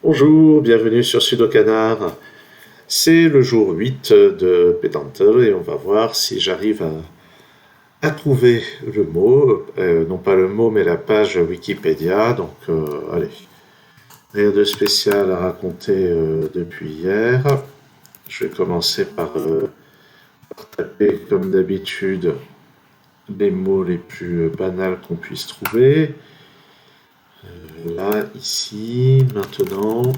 Bonjour, bienvenue sur Sudo Canard. C'est le jour 8 de Pedantel et on va voir si j'arrive à trouver le mot, non pas le mot mais la page Wikipédia. Donc allez, rien de spécial à raconter depuis hier. Je vais commencer par taper comme d'habitude les mots les plus banals qu'on puisse trouver. Là, ici, maintenant,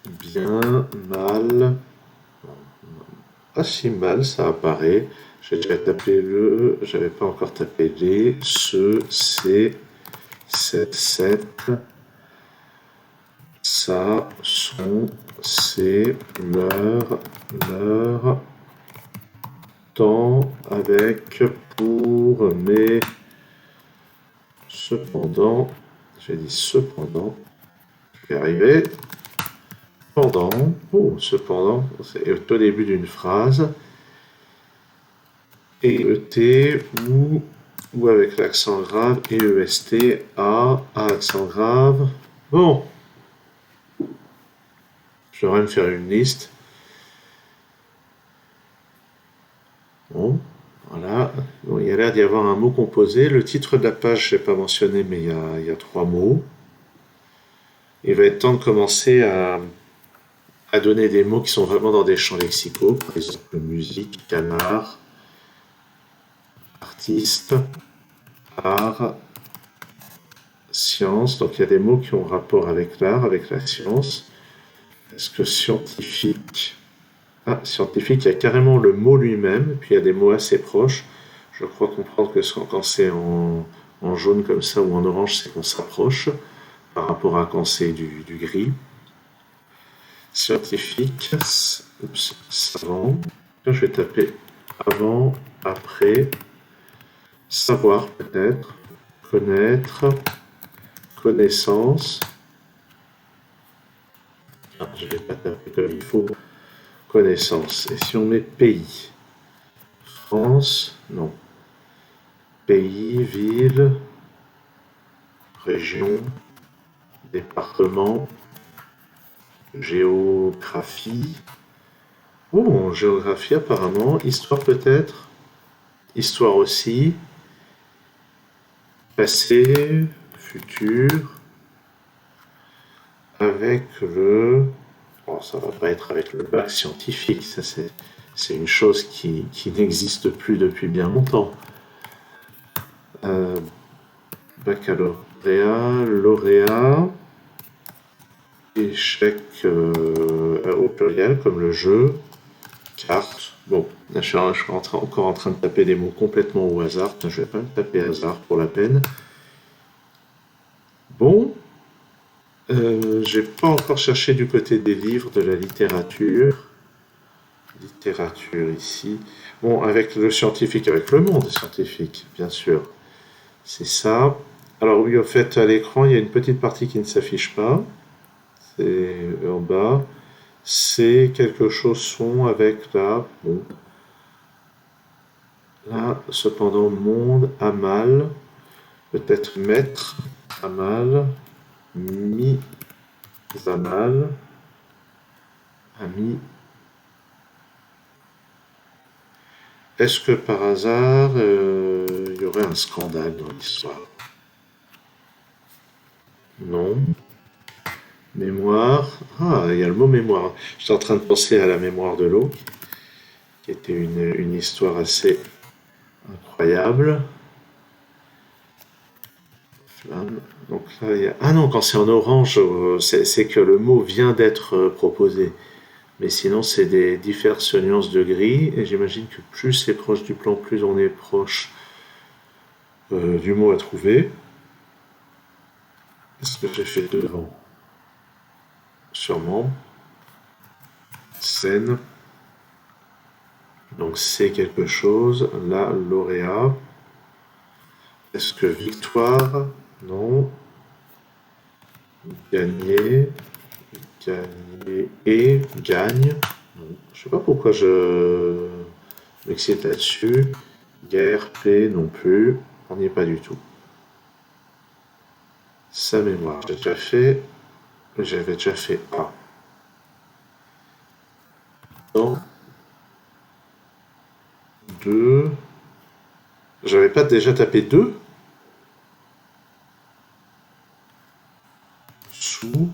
bien, mal. Ah si, mal, ça apparaît. J'ai déjà tapé le, j'avais pas encore tapé les, ce, c'est, cette, ça, son, c'est, leur, temps, avec, pour, mais, cependant, j'ai dit cependant, je vais y arriver, pendant, oh, cependant, c'est au début d'une phrase, EET ou avec l'accent grave, EEST, A accent grave. Bon, je devrais me faire une liste. Bon, voilà. Bon, il y a l'air d'y avoir un mot composé. Le titre de la page, je n'ai pas mentionné, mais il y a trois mots. Il va être temps de commencer à donner des mots qui sont vraiment dans des champs lexicaux. Par exemple, musique, canard, artiste, art, science. Donc il y a des mots qui ont rapport avec l'art, avec la science. Est-ce que scientifique? Ah, scientifique, il y a carrément le mot lui-même, puis il y a des mots assez proches. Je crois comprendre que quand c'est en jaune comme ça ou en orange, c'est qu'on s'approche par rapport à quand c'est du gris. Scientifique, oups, savant. Là, je vais taper avant, après, savoir peut-être, connaître, connaissance. Ah, je ne vais pas taper comme il faut. Connaissance. Et si on met pays? France, non. Pays, ville, région, département, géographie. Oh, géographie apparemment. Histoire peut-être. Histoire aussi. Passé, futur. Avec le... Oh, ça va pas être avec le bac scientifique. Ça, c'est une chose qui n'existe plus depuis bien longtemps. Euh, baccalauréat, lauréat, échec au pluriel comme le jeu, carte. Bon, là, je suis encore en train de taper des mots complètement au hasard. Je vais pas me taper hasard pour la peine. Bon, j'ai pas encore cherché du côté des livres, de la littérature. Littérature ici. Bon, avec le scientifique, avec le monde scientifique, bien sûr. C'est ça. Alors oui, au fait, à l'écran, il y a une petite partie qui ne s'affiche pas. C'est en bas. C'est quelque chose son avec là. Bon. Là, cependant, monde, amal. Peut-être maître, amal. Mis à mal. Ami. Est-ce que par hasard, il y aurait un scandale dans l'histoire? Non. Mémoire. Ah, il y a le mot mémoire. J'étais en train de penser à la mémoire de l'eau, qui était une histoire assez incroyable. Flamme. Donc là, il y a... Ah non, quand c'est en orange, c'est que le mot vient d'être proposé. Mais sinon, c'est des diverses nuances de gris. Et j'imagine que plus c'est proche du plan, plus on est proche du mot à trouver. Qu'est-ce que j'ai fait devant? Sûrement. Scène. Donc c'est quelque chose. Là, lauréat. Est-ce que victoire? Non. Gagner. Gagner et gagne. Non. Je sais pas pourquoi je m'excite là-dessus. Guerre, paix non plus. On n'y est pas du tout. Sa mémoire. J'ai déjà fait J'avais déjà fait A. Dans 2. J'avais pas déjà tapé 2? Sous,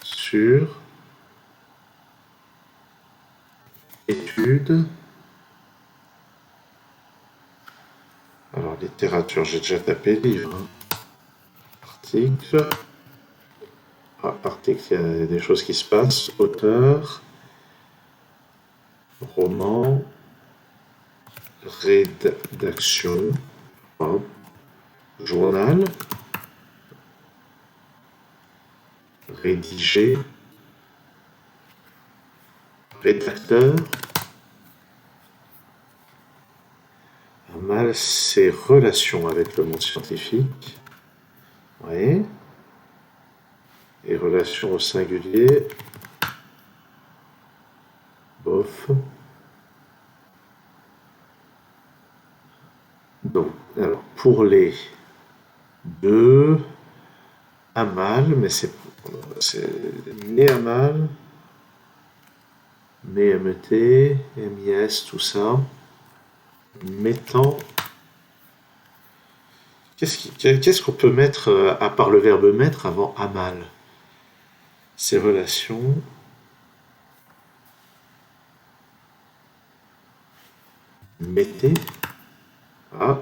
sur, études. Alors, littérature, j'ai déjà tapé livre. Article. Ah, article, il y a des choses qui se passent. Auteur. Roman. Rédaction. Hop. Journal. Rédiger. Rédacteur. Mal, c'est relation avec le monde scientifique. Oui. Et relation au singulier. Bof. Donc, alors, pour les deux, amal, mais c'est né amal, MET, MIS, tout ça. Mettant. Qu'est-ce qu'on peut mettre, à part le verbe mettre, avant amal? Ces relations. Mettez. Ah.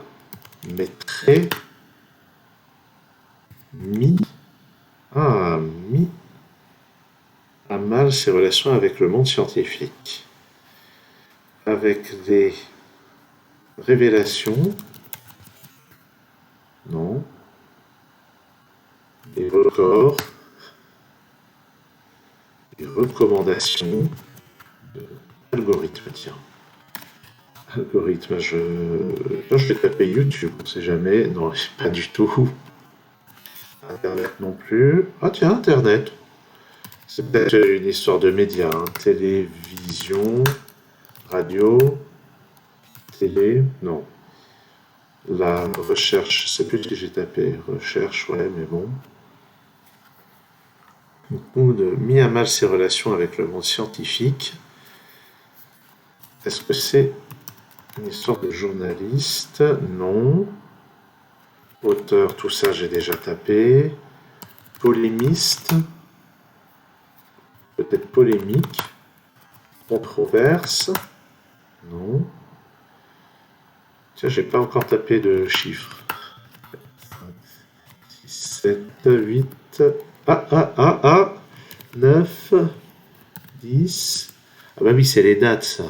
Mettrait. Mi. Ah, mi. Amal, ses relations avec le monde scientifique. Avec des révélations. Non. Des records. Des recommandations. Algorithme, tiens. Algorithme, là, je vais taper YouTube, on sait jamais. Non, pas du tout. Internet non plus. Ah tiens, Internet. C'est peut-être une histoire de médias. Hein. Télévision, radio, télé, non. La recherche, je sais plus ce que j'ai tapé. Recherche, ouais, mais bon. Ou de mis à mal ses relations avec le monde scientifique. Est-ce que c'est une histoire de journaliste? Non. Auteur, tout ça, j'ai déjà tapé. Polémiste. Peut-être polémique. Controverse. Non. Tiens, j'ai pas encore tapé de chiffres. 6, 7, 8. Ah 9, 10. Ah bah oui, c'est les dates, ça.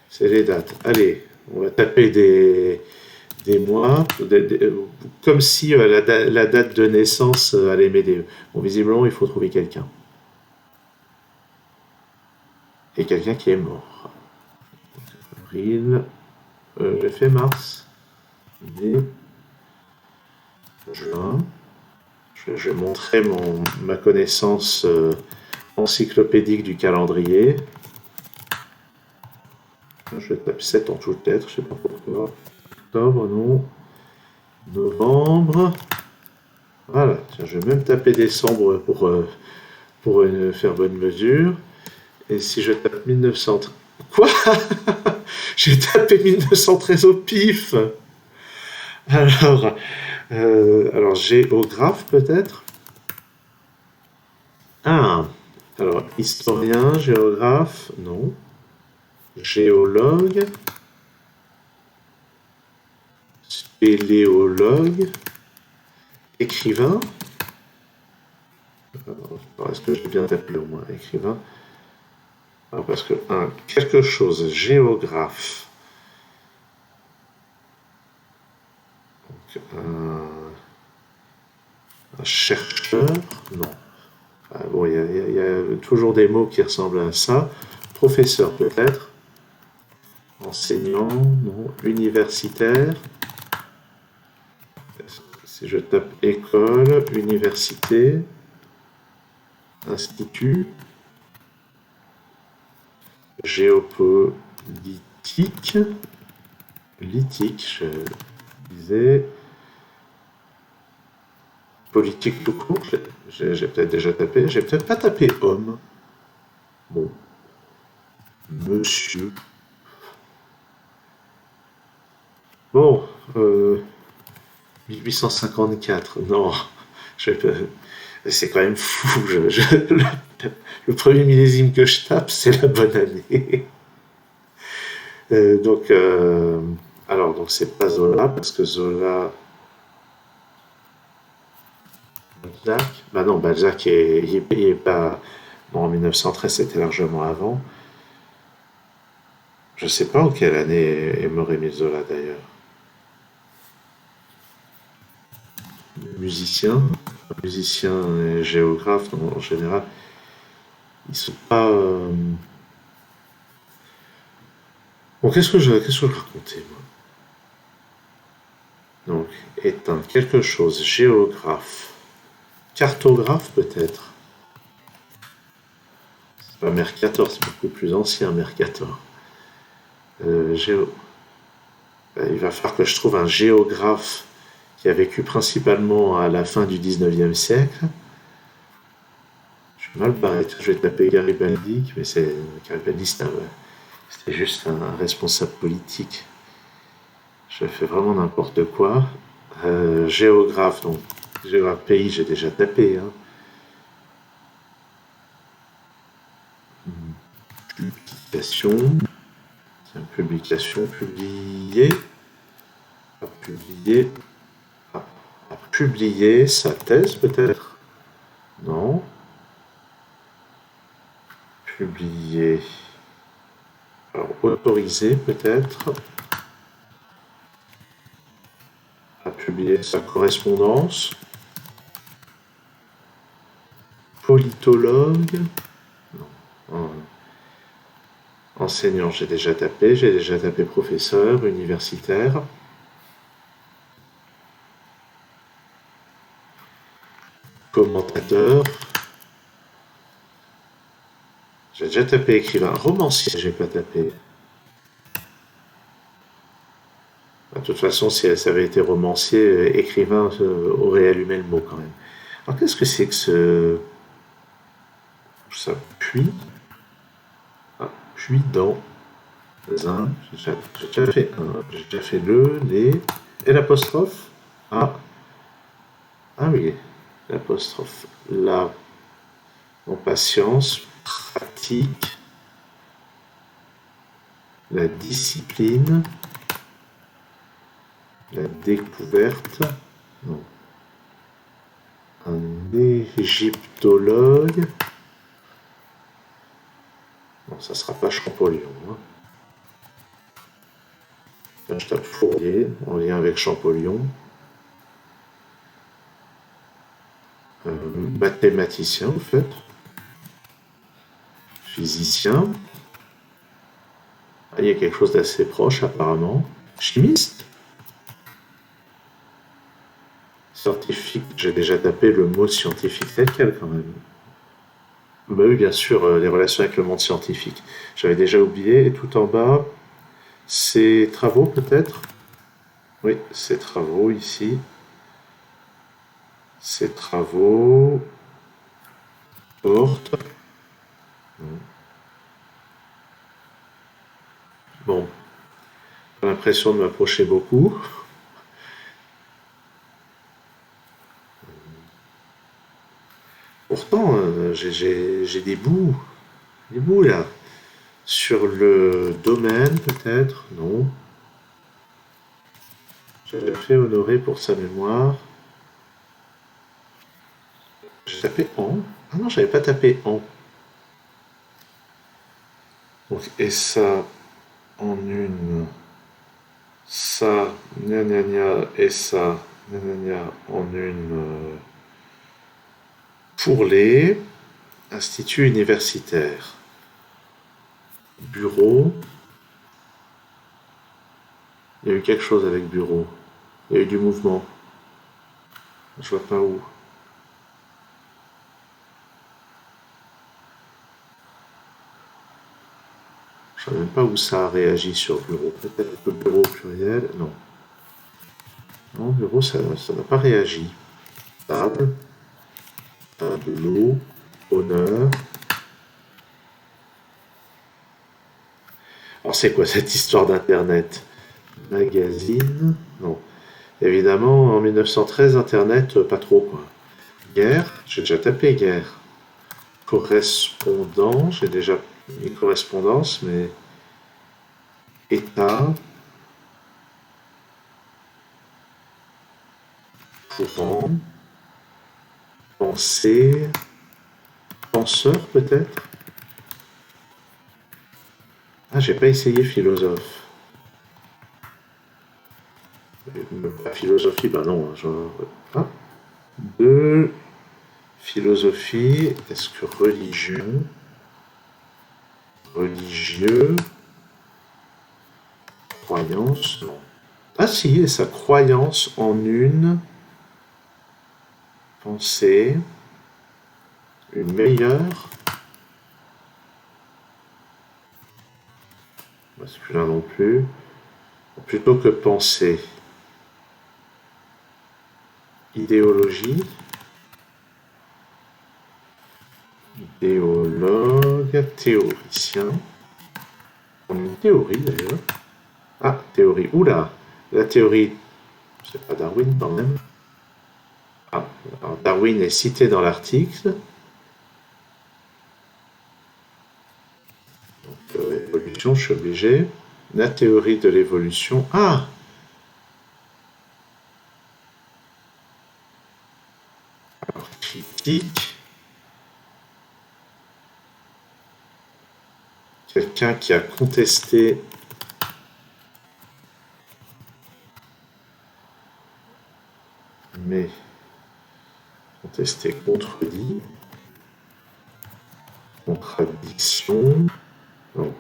C'est les dates. Allez, on va taper des mois, comme si la date de naissance allait m'aider. Bon, visiblement, il faut trouver quelqu'un. Et quelqu'un qui est mort. Avril. J'ai fait mars. Mai. Juin. Je vais montrer ma connaissance encyclopédique du calendrier. Je tape 7 en toutes lettres, je sais pas pourquoi. Octobre, non. Novembre. Voilà, tiens, je vais même taper décembre pour faire bonne mesure. Et si je tape 1913... Quoi? J'ai tapé 1913 au pif. Alors géographe peut-être. Ah, alors historien, géographe, non. Géologue, spéléologue, écrivain. Alors, est-ce que j'ai bien tapé au moins écrivain? Alors, parce que quelque chose, géographe. Donc, un chercheur, non. Bon, il y a toujours des mots qui ressemblent à ça. Professeur peut-être. Enseignant, non. Universitaire. Si je tape école, université, institut, géopolitique, lithique, je disais, Politique tout court, j'ai peut-être déjà tapé. J'ai peut-être pas tapé homme. Bon, monsieur. Bon, 1854. Non, je vais pas- c'est quand même fou. Le premier millésime que je tape, c'est la bonne année. Donc, alors, donc c'est pas Zola, parce que Zola, Balzac, bah non, Balzac il est pas, bon, en 1913, c'était largement avant. Je sais pas en quelle année est mort Émile Zola d'ailleurs. Musicien, musicien et géographe en général, ils sont pas. Bon, qu'est-ce que je racontais moi? Donc, éteint quelque chose, géographe, cartographe peut-être. C'est pas Mercator, c'est beaucoup plus ancien Mercator. Géo... Il va falloir que je trouve un géographe qui a vécu principalement à la fin du 19e siècle. Je suis mal barré, je vais taper Garibaldi, mais c'est Garibaldi, c'était juste un responsable politique. Je fais vraiment n'importe quoi. Géographe, donc géographe pays, j'ai déjà tapé. Hein. Publication, publication, publier, publier, publier sa thèse peut-être. Non. Publier. Alors, autoriser peut-être à publier sa correspondance. Politologue. Non. Enseignant, j'ai déjà tapé professeur, universitaire. Commentateur. J'ai déjà tapé écrivain. Romancier, j'ai pas tapé. De toute façon, si ça avait été romancier, écrivain aurait allumé le mot quand même. Alors qu'est-ce que c'est que ce... Ça puis... Ah, puis dans un... J'ai déjà fait un. J'ai déjà fait le, les... Et l'apostrophe. Ah. Ah oui, l'apostrophe. La... En patience, pratique, la discipline, la découverte, non. Un égyptologue, non, ça sera pas Champollion. Hein. Là, je tape Fourier, en lien avec Champollion. Mathématicien, en fait. Physicien. Ah, il y a quelque chose d'assez proche, apparemment. Chimiste. Scientifique, j'ai déjà tapé le mot scientifique tel quel quand même. Bah oui, bien sûr, les relations avec le monde scientifique. J'avais déjà oublié. Et tout en bas, c'est travaux peut-être. Oui, c'est travaux ici. C'est travaux. Porte. Bon, j'ai l'impression de m'approcher beaucoup. Pourtant, j'ai des bouts là. Sur le domaine, peut-être, non. J'avais fait honorer pour sa mémoire. J'ai tapé en. Ah non, j'avais pas tapé en. Donc, et ça en une. Ça, gna gna gna, et ça, gna gna gna, en une. Pour les instituts universitaires. Bureau. Il y a eu quelque chose avec bureau. Il y a eu du mouvement. Je vois pas où. Je ne sais même pas où ça a réagi sur bureau. Peut-être que bureau pluriel. Non. Non, bureau, ça n'a pas réagi. Table, tableau, honneur. Alors c'est quoi cette histoire d'Internet? Magazine? Non. Évidemment, en 1913, Internet, pas trop quoi. Guerre, j'ai déjà tapé guerre. Correspondant, j'ai déjà mis correspondance, mais état, courant, pensée, penseur peut-être. Ah, j'ai pas essayé philosophe. La philosophie, bah non. Ah, deux, philosophie, est-ce que religion, religieux, croyance, non. Ah si, et sa croyance en une pensée, une meilleure. Bah, c'est plus là non plus. Plutôt que pensée. Idéologie. Idéologue, théoricien. On a une théorie d'ailleurs. Ah, théorie. Oula, la théorie, c'est pas Darwin quand même. Ah, alors Darwin est cité dans l'article. L'évolution, je suis obligé. La théorie de l'évolution. Ah, alors critique. Quelqu'un qui a contesté mais contesté, contredit, contradiction, non.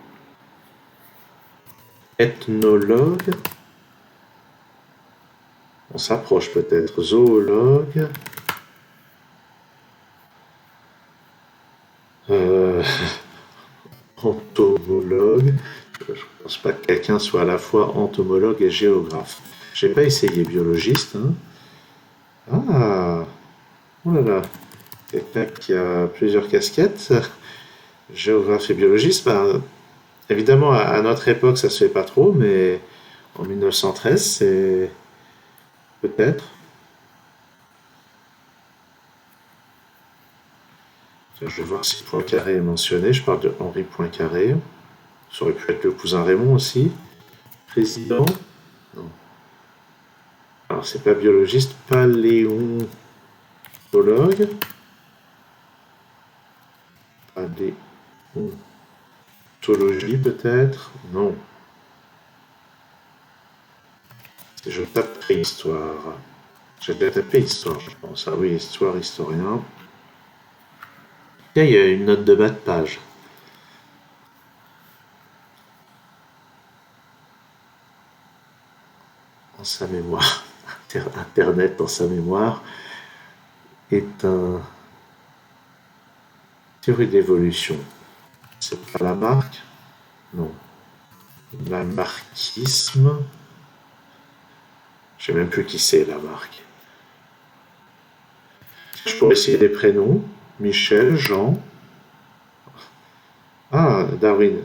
Ethnologue, on s'approche peut-être, zoologue, euh, entomologue, je pense pas que quelqu'un soit à la fois entomologue et géographe. J'ai pas essayé biologiste, hein. Ah, oh là là, quelqu'un qui a plusieurs casquettes, géographe et biologiste, ben, évidemment, à notre époque, ça se fait pas trop, mais en 1913, c'est peut-être. Je vais voir si Poincaré est mentionné. Je parle de Henri Poincaré. Ça aurait pu être le cousin Raymond aussi. Président. Non. Alors, c'est pas biologiste, paléontologue. Paléontologie, peut-être. Non. Je tape préhistoire. J'ai déjà tapé histoire, je pense. Ah oui, histoire, historien. Tiens, il y a une note de bas de page. Dans sa mémoire. Internet dans sa mémoire est un théorie d'évolution. C'est pas la marque? Non. Lamarckisme. Je sais même plus qui c'est, Lamarck. Je pourrais essayer des prénoms. Michel, Jean. Ah, Darwin.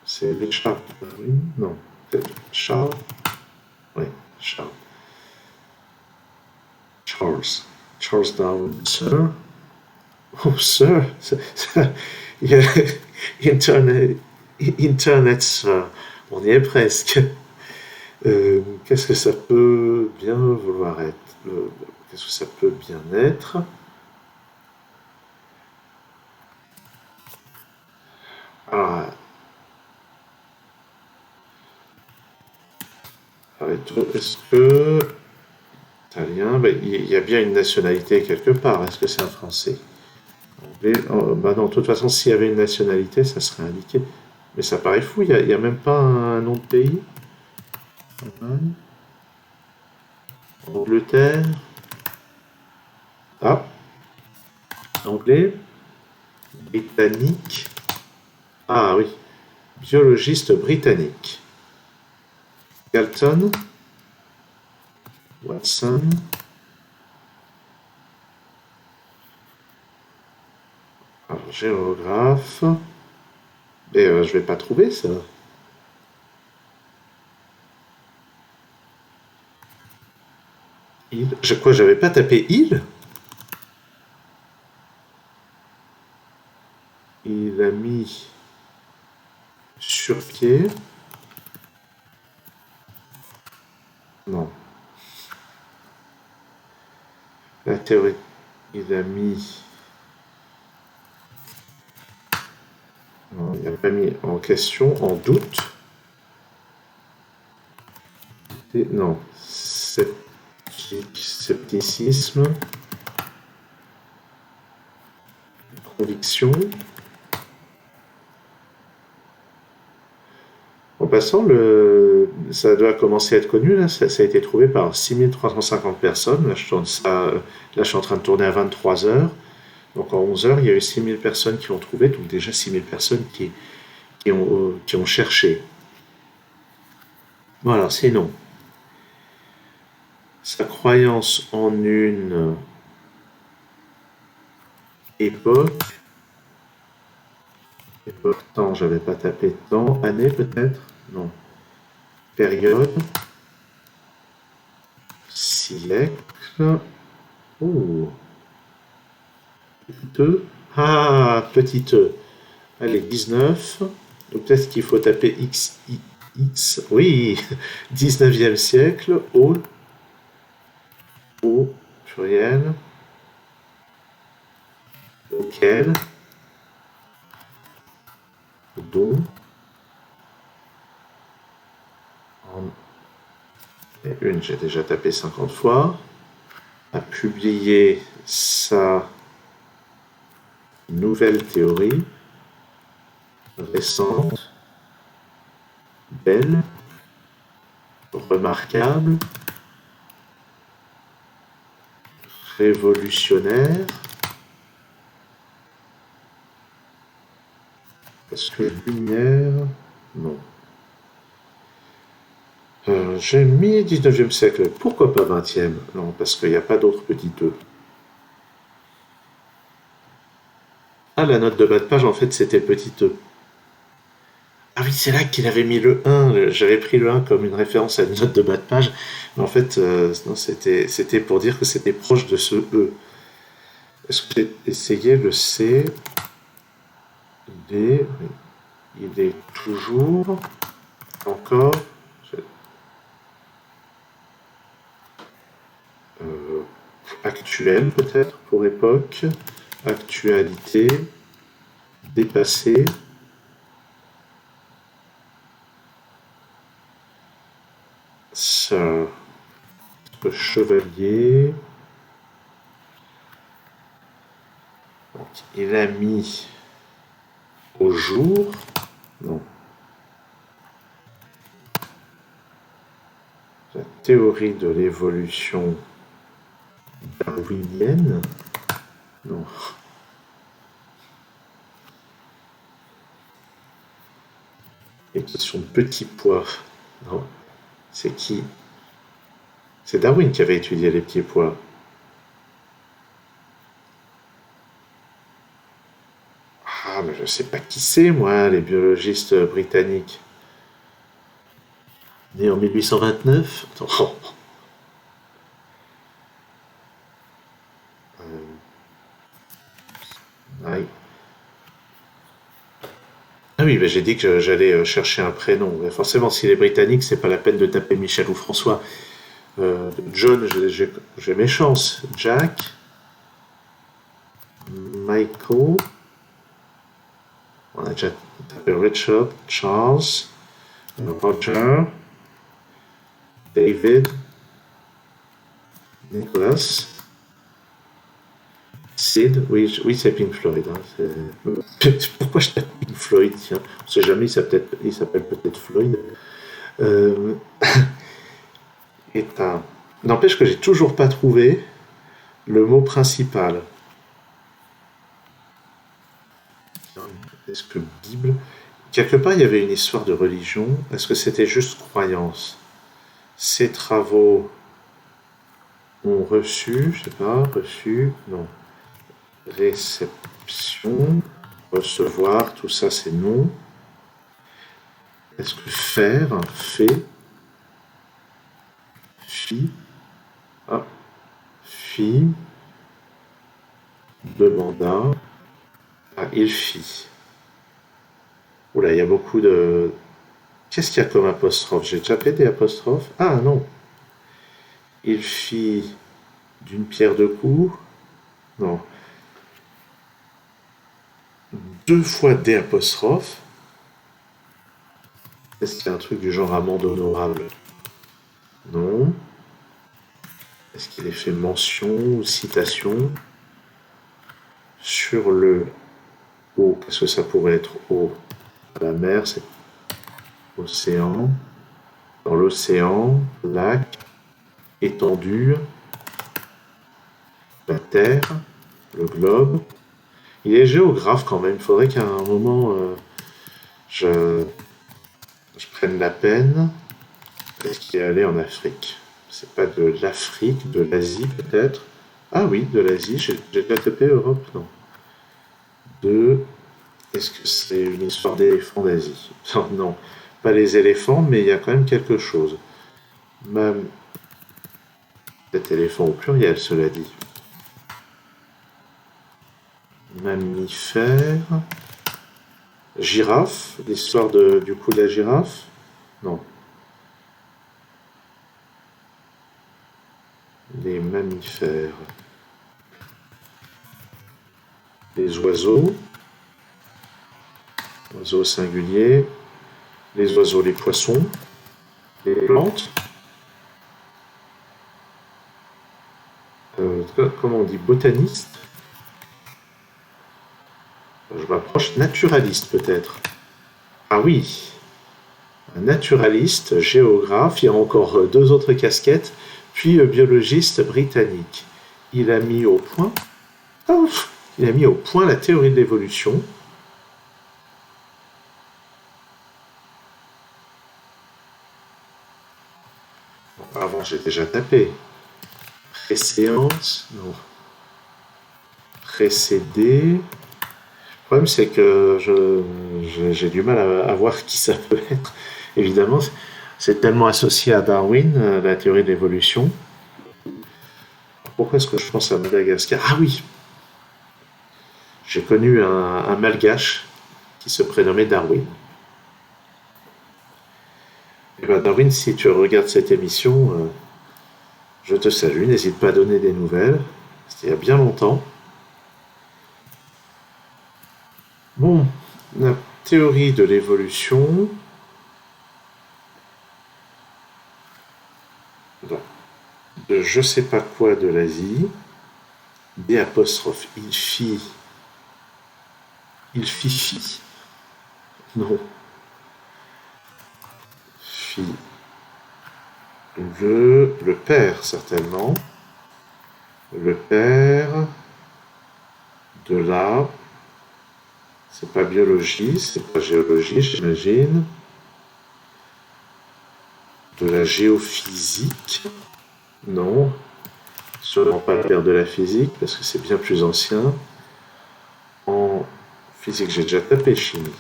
C'est Richard Darwin? Non. Peut-être Charles? Oui, Charles. Charles. Charles Darwin. Sir? Oh, sir. Il y a Internet. Internet, Sir. On y est presque. Qu'est-ce que ça peut bien vouloir être? Qu'est-ce que ça peut bien être? Ah, est-ce que italien, ben, il y a bien une nationalité quelque part. Est-ce que c'est un Français? Anglais, oh, bah non, de toute façon, s'il y avait une nationalité, ça serait indiqué. Mais ça paraît fou, il y a même pas un nom de pays. Allemagne, Angleterre. Ah, anglais, britannique. Ah oui, biologiste britannique. Galton, Watson, Alors, géographe. Mais je vais pas trouver ça. Île. Quoi, j'avais pas tapé île? Il a mis sur pied. Non. La théorie. Il a mis. Non, il n'a pas mis en question, en doute. Non. Scepticisme. Conviction. En passant, ça doit commencer à être connu, là. Ça a été trouvé par 6350 personnes. Là, je suis en train de tourner à 23 heures. Donc en 11 heures, il y a eu 6000 personnes qui l'ont trouvé. Donc déjà 6000 personnes qui ont cherché. Voilà, sinon, sa croyance en une époque, temps, j'avais pas tapé temps, année peut-être, non, période, siècle, oh, petit e, ah, petit e, allez, 19, donc peut-être qu'il faut taper X, X, oui, 19e siècle, au, pluriel, auquel, dont, en une, j'ai déjà tapé 50 fois, a publié sa nouvelle théorie récente, belle, remarquable, révolutionnaire, parce que lumière, non. J'ai mis 19e siècle, pourquoi pas 20e? Non, parce qu'il n'y a pas d'autres petits E. Ah, la note de bas de page, en fait, c'était petit E. Ah oui, c'est là qu'il avait mis le 1. J'avais pris le 1 comme une référence à une note de bas de page. Mais en fait, non, c'était pour dire que c'était proche de ce E. Est-ce que j'ai essayé le C? D? Il est toujours, encore, euh, actuel peut-être pour époque, actualité, dépassé, ça, chevalier. Donc, il a mis au jour, non, la théorie de l'évolution darwinienne, non. Et question de petits pois, non. C'est qui? C'est Darwin qui avait étudié les petits pois. Ah, mais je sais pas qui c'est, moi, les biologistes britanniques. Né en 1829? Oh. Ouais. Ah oui, ben j'ai dit que j'allais chercher un prénom. Mais forcément, s'il est britannique, c'est pas la peine de taper Michel ou François. John, j'ai mes chances. Jack, Michael, on a déjà tapé Richard, Charles, Roger, David, Nicholas, Sid, oui, oui c'est Pink Floyd. Hein, pourquoi je tape Pink Floyd? Tiens, on sait jamais, il s'appelle peut-être Floyd. Euh, N'empêche que j'ai toujours pas trouvé le mot principal. Est-ce que Bible. Quelque part, il y avait une histoire de religion. Est-ce que c'était juste croyance? Ces travaux ont reçu, je sais pas, reçu, non. Réception, recevoir, tout ça c'est non. Est-ce que faire, fait, fit, ah, fit, demanda, ah, il fit. Oula, il y a beaucoup de... Qu'est-ce qu'il y a comme apostrophe? J'ai déjà fait des apostrophes? Ah non. Il fit d'une pierre deux coups. Non. Deux fois des apostrophes. Est-ce qu'il y a un truc du genre amende honorable? Non. Est-ce qu'il est fait mention ou citation sur le eau? Qu'est-ce que ça pourrait être eau? La mer, c'est océan. Dans l'océan, lac, étendue, la terre, le globe. Il est géographe quand même. Il faudrait qu'à un moment, je prenne la peine. Est-ce qu'il est allé en Afrique? C'est pas de l'Afrique, de l'Asie peut-être? Ah oui, de l'Asie. J'ai déjà tapé Europe, non. De... Est-ce que c'est une histoire d'éléphants d'Asie? Non, non, pas les éléphants, mais il y a quand même quelque chose. Même... Peut-être éléphant au pluriel, cela dit. Mammifère. Girafe, l'histoire du coup de la girafe? Non. Les mammifères. Les oiseaux. Oiseaux singuliers. Les oiseaux, les poissons. Les plantes. Comment on dit? Botaniste? Je m'approche. Naturaliste peut-être. Ah oui. Un naturaliste, géographe, il y a encore deux autres casquettes, puis biologiste britannique. Il a mis au point... Oh, il a mis au point la théorie de l'évolution. Avant, j'ai déjà tapé. Préséance, non. Précédé. Le problème, c'est que j'ai du mal à voir qui ça peut être. Évidemment, c'est tellement associé à Darwin, la théorie de l'évolution. Pourquoi est-ce que je pense à Madagascar? Ah oui, j'ai connu un malgache qui se prénommait Darwin. Et ben Darwin, si tu regardes cette émission, je te salue, n'hésite pas à donner des nouvelles. C'était il y a bien longtemps. Bon, la théorie de l'évolution. De je sais pas quoi de l'Asie. Des apostrophes. Il fit. Il fit. Non. Fit. Le père, certainement. Le père de la... C'est pas biologie, c'est pas géologie, j'imagine. De la géophysique. Non. Sûrement pas le père de la physique, parce que c'est bien plus ancien. En physique, j'ai déjà tapé chimie.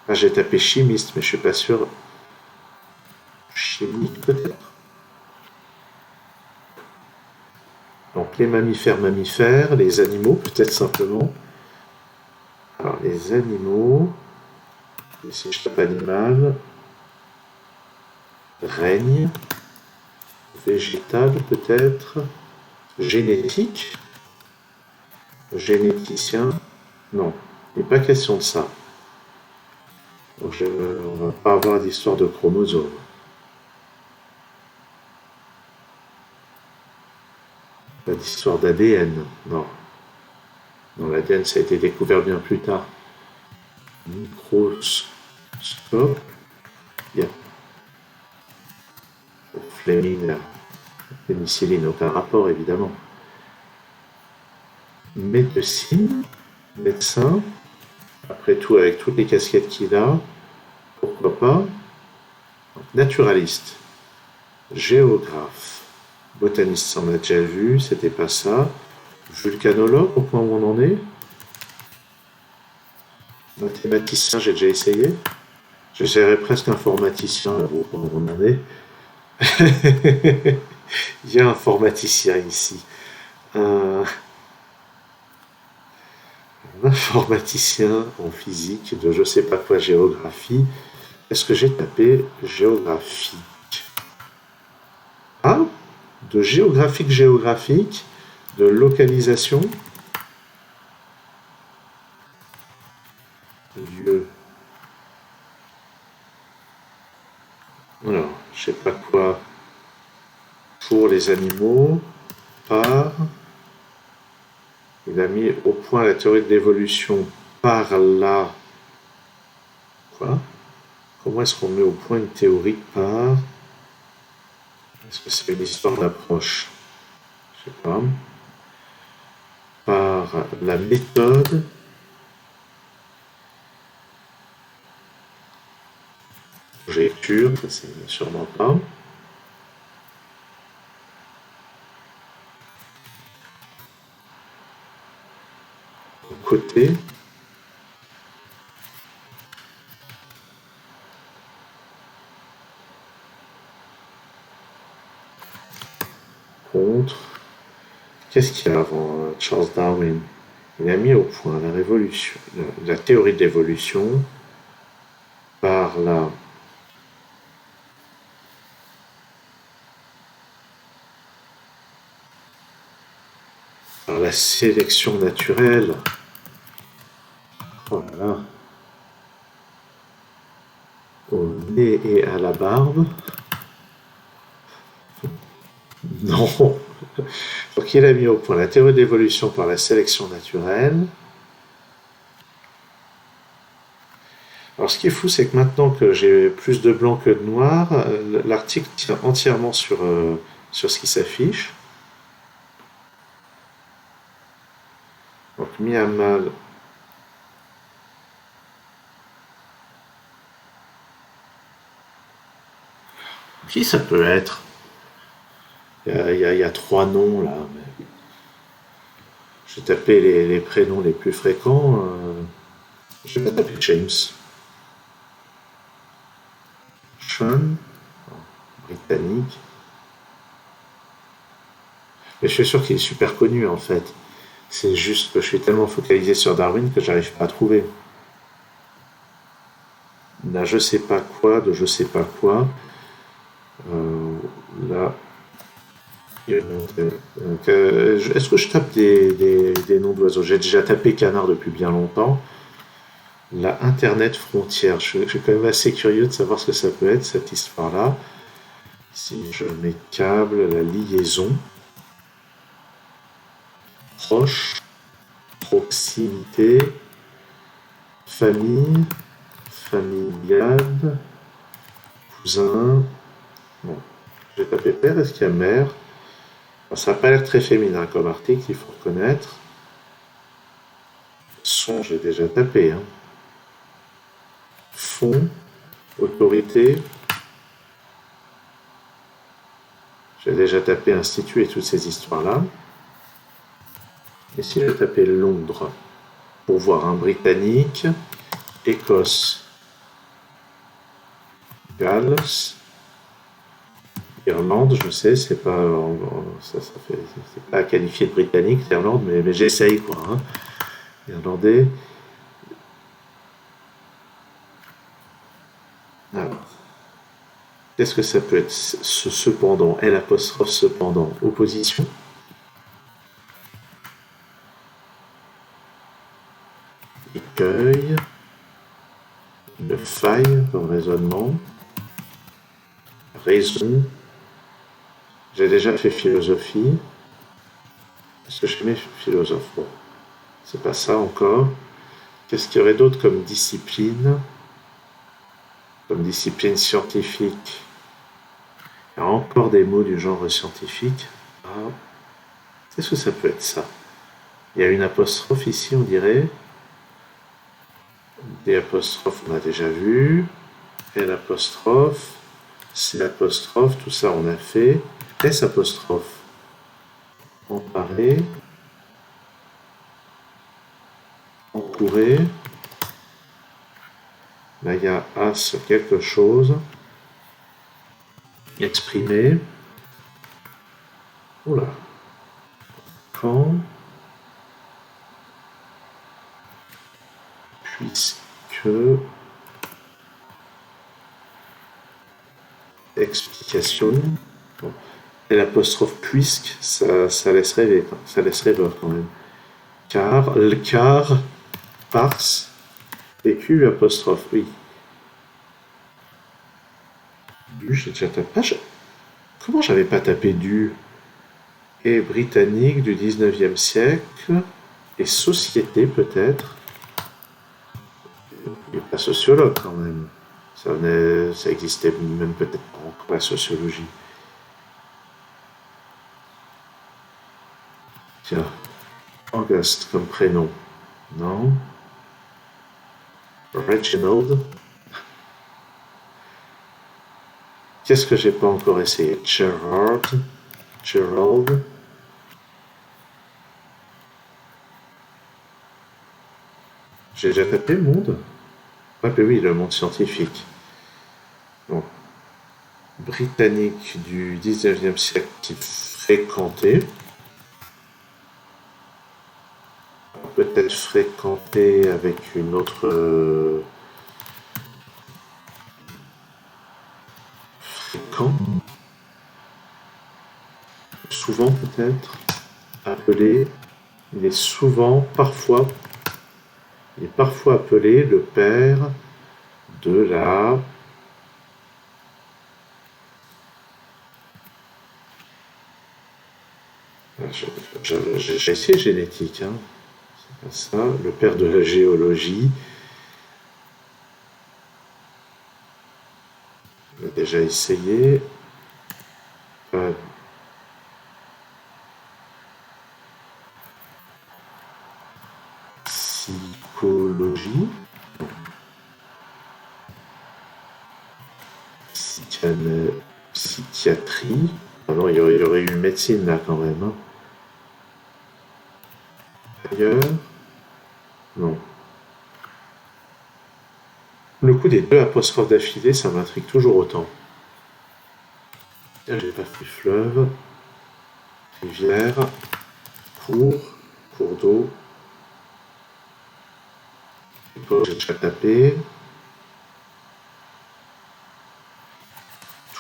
Ah, j'ai tapé chimiste, mais je suis pas sûr. Chimique, peut-être. Donc, les mammifères, les animaux, peut-être simplement. Alors, les animaux. Ici, je tape animal. Règne. Végétal, peut-être. Génétique. Généticien. Non, il n'est pas question de ça. Donc, on va pas avoir d'histoire de chromosomes. Pas d'histoire d'ADN, non. Non, l'ADN, ça a été découvert bien plus tard. Microscope. Yeah. Fleming, pénicilline, aucun rapport, évidemment. Médecine, médecin. Après tout, avec toutes les casquettes qu'il a, pourquoi pas. Naturaliste, géographe, botaniste, ça on a déjà vu, c'était pas ça. Vulcanologue, au point où on en est. Mathématicien, j'ai déjà essayé. J'essaierais presque informaticien là, pour mon année. Il y a un informaticien ici. Un informaticien en physique de je sais pas quoi, géographie. Est-ce que j'ai tapé géographie? Ah, de géographique, de localisation, lieu. Alors, je sais pas quoi, pour les animaux, par. Il a mis au point la théorie de l'évolution par là. Quoi? Comment est-ce qu'on met au point une théorie par. Est-ce que c'est une histoire d'approche? Je sais pas. Par la méthode. Conjecture, ça c'est sûrement pas. Côté. Contre. Qu'est-ce qu'il y a avant Charles Darwin? Il a mis au point la révolution, la théorie de l'évolution par la sélection naturelle. Oh là là. Au nez et à la barbe. Non. Donc il a mis au point la théorie de l'évolution par la sélection naturelle. Alors ce qui est fou, c'est que maintenant que j'ai plus de blanc que de noir, l'article tient entièrement sur ce qui s'affiche. Donc mis à mal. Qui ça peut être? Il y a trois noms là. Mais j'ai tapé les prénoms les plus fréquents. Je vais taper James. Sean, britannique. Mais je suis sûr qu'il est super connu en fait. C'est juste que je suis tellement focalisé sur Darwin que j'arrive pas à trouver. Là, je sais pas quoi, de je sais pas quoi. Euh, là, est-ce que je tape des noms d'oiseaux? J'ai déjà tapé canard depuis bien longtemps. La Internet frontière. Je suis quand même assez curieux de savoir ce que ça peut être, cette histoire-là. Si je mets câble, la liaison, proche, proximité, famille, familiale, cousin. Bon, j'ai tapé père, est-ce qu'il y a mère? Bon, ça n'a pas l'air très féminin comme article, il faut reconnaître. Son, j'ai déjà tapé. Hein. Fond, autorité. J'ai déjà tapé institut et toutes ces histoires-là. Et si je tapais Londres pour voir un britannique, Écosse, Galles, Irlande, je sais, c'est pas c'est pas qualifié de britannique l'Irlande, mais j'essaye quoi. Hein. Irlandais. Alors, qu'est-ce que ça peut être ce cependant, L apostrophe cependant, opposition. Écueil, une faille comme raisonnement, raison. J'ai déjà fait philosophie. Est-ce que je mets philosophe? Bon, c'est pas ça encore. Qu'est-ce qu'il y aurait d'autre comme discipline? Comme discipline scientifique. Il y a encore des mots du genre scientifique. Ah, qu'est-ce que ça peut être ça? Il y a une apostrophe ici, on dirait. Des apostrophes, on a déjà vu. L apostrophe. C apostrophe, tout ça on a fait. S apostrophe. Emparer. Encourer. Là, il y a as quelque chose. Exprimer. Oula. Quand. Puisque. Explication. Bon. Et l'apostrophe puisque, ça laisse rêver, ça laisse rêveur quand même. Car, le car, parce, et Q apostrophe, oui. Du, j'ai déjà tapé. Ah, comment j'avais pas tapé du? Et britannique du 19e siècle, et société peut-être. Il n'est pas sociologue quand même. Ça existait même peut-être pas encore la sociologie. Tiens, Auguste comme prénom. Non. Reginald. Qu'est-ce que j'ai pas encore essayé? Gerard. Gerald. J'ai déjà tapé le monde. Ah ben oui, le monde scientifique. Bon. Britannique du 19e siècle qui fréquentait. Peut-être fréquenté avec une autre fréquent, souvent peut-être appelé, il est souvent, parfois, il est parfois appelé le père de la j'ai essayé génétique, hein. C'est pas ça, le père de la géologie. J'ai déjà essayé. Psychologie. Psychiatrie. Ah non, il y aurait eu médecine là quand même. Hein. Ailleurs. Non. Le coup des deux apostrophes d'affilée, ça m'intrigue toujours autant. Là, j'ai pas fait fleuve, rivière, cours d'eau. J'ai déjà tapé.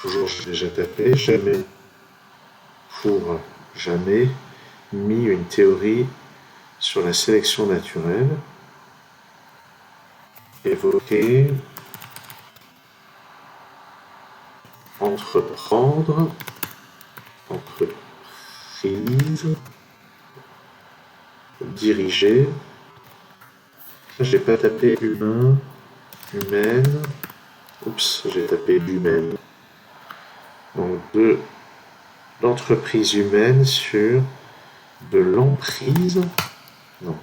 Toujours, j'ai déjà tapé. Jamais. Pour jamais mis une théorie sur la sélection naturelle. Évoquer. Entreprendre. Entreprise. Diriger. J'ai pas tapé humain. Humaine. Oups, j'ai tapé l'humaine. Donc de l'entreprise humaine sur de l'emprise, non,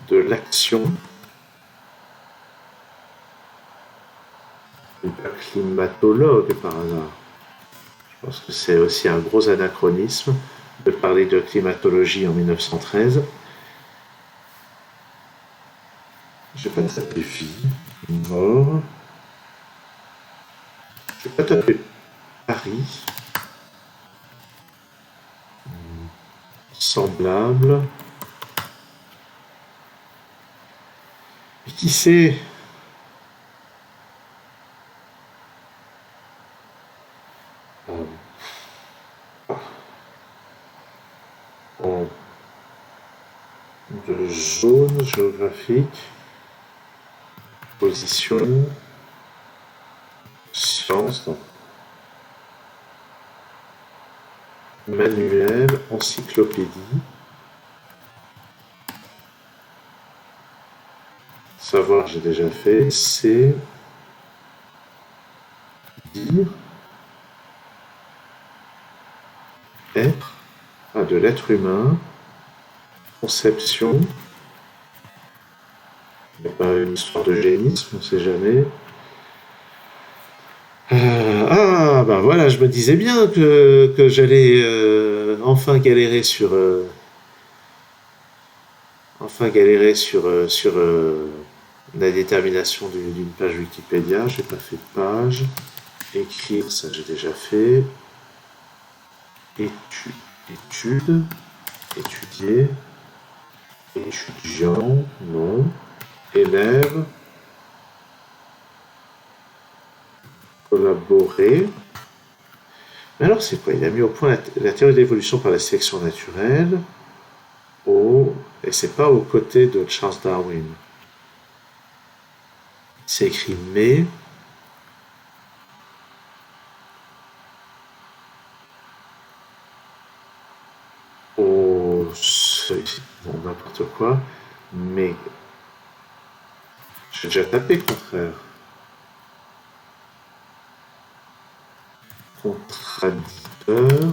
de l'action, pas climatologue par hasard. Je pense que c'est aussi un gros anachronisme de parler de climatologie en 1913. J'ai pas tapé vie, mort. J'ai pas tapé Paris. Semblable. Mais qui sait? De zone géographique, position, science, manuel, encyclopédie, savoir j'ai déjà fait, c'est dire, être, de l'être humain, conception, il n'y a pas une histoire de génisme, on ne sait jamais. Ben voilà, je me disais bien que j'allais enfin galérer sur la détermination d'une page Wikipédia. J'ai pas fait de page. Écrire, ça j'ai déjà fait. Étude, étudier, étudiant, non. Élève, collaborer. Mais alors c'est quoi? Il a mis au point la théorie de l'évolution par la sélection naturelle, et c'est pas aux côtés de Charles Darwin. C'est écrit mais. Bon, n'importe quoi, mais j'ai déjà tapé contraire. Contradicteur.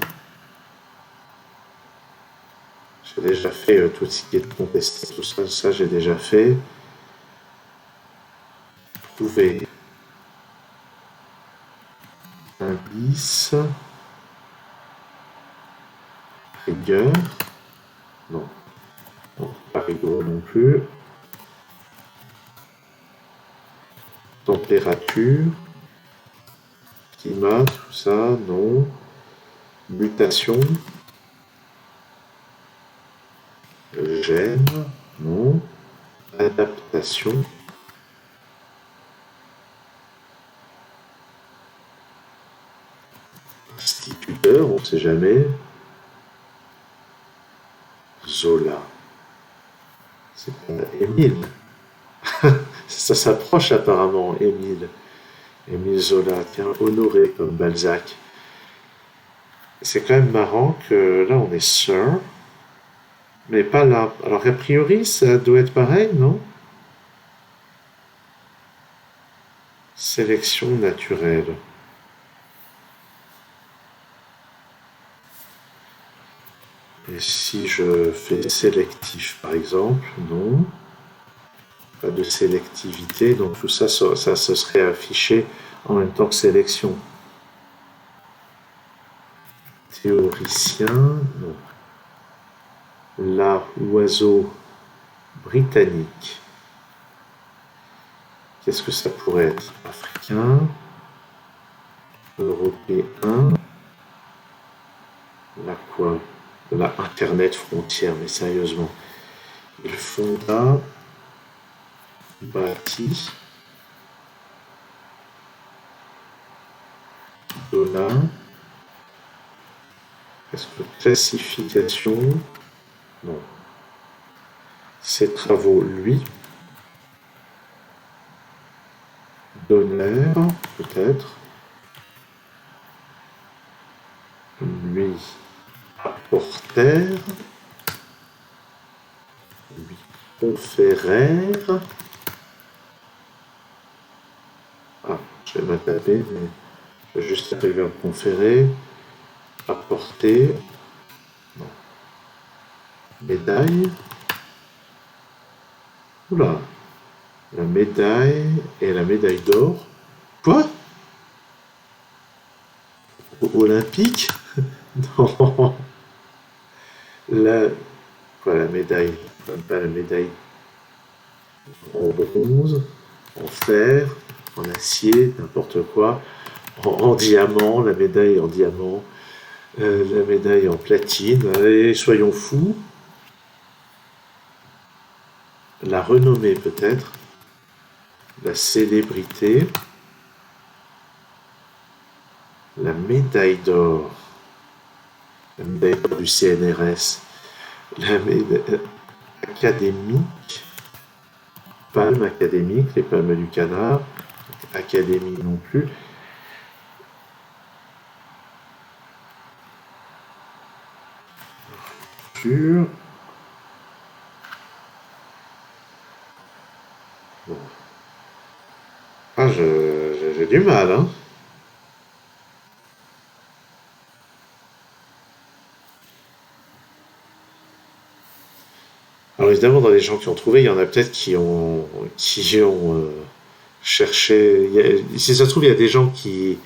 J'ai déjà fait tout ce qui est contesté, tout ça, j'ai déjà fait. Trouver. Indice. Rigueur. Non. Non, pas rigolo non plus. Température. Climat, tout ça, non. Mutation. Gène, non. Adaptation. Instituteur, on ne sait jamais. Zola. C'est pas Émile. Ça s'approche apparemment, Émile. Émile Zola, tiens, Honoré comme Balzac. C'est quand même marrant que là on est Sir, mais pas là. Alors a priori ça doit être pareil, non? Sélection naturelle. Et si je fais sélectif par exemple, non. Pas de sélectivité, donc tout ça, ça se serait affiché en même temps que sélection. Théoricien, non. Là, oiseau britannique. Qu'est-ce que ça pourrait être? Africain, européen, là quoi? La Internet frontière, mais sérieusement. Il fonda, bâti, dollar. Est-ce que classification? Non. Ses travaux, lui. Donner, peut-être. Lui. Apportèrent. Lui. Conférèrent. Ah, je vais m'attaper, mais je vais juste arriver à conférer. Apporter. Non. Médaille. Oula. La médaille et la médaille d'or. Quoi? Olympique? Non. La... Quoi, la médaille? Pas la médaille. En bronze, en fer, en acier, n'importe quoi. En diamant, la médaille en diamant. La médaille en platine. Allez, soyons fous. La renommée peut-être. La célébrité. La médaille d'or. La médaille d'or du CNRS. La médaille académique. Palme académique, les palmes du canard. Académie non plus. Bon. Ah, j'ai du mal, hein. Alors évidemment, dans les gens qui ont trouvé, il y en a peut-être qui ont cherché. Si ça se trouve, il y a des gens qui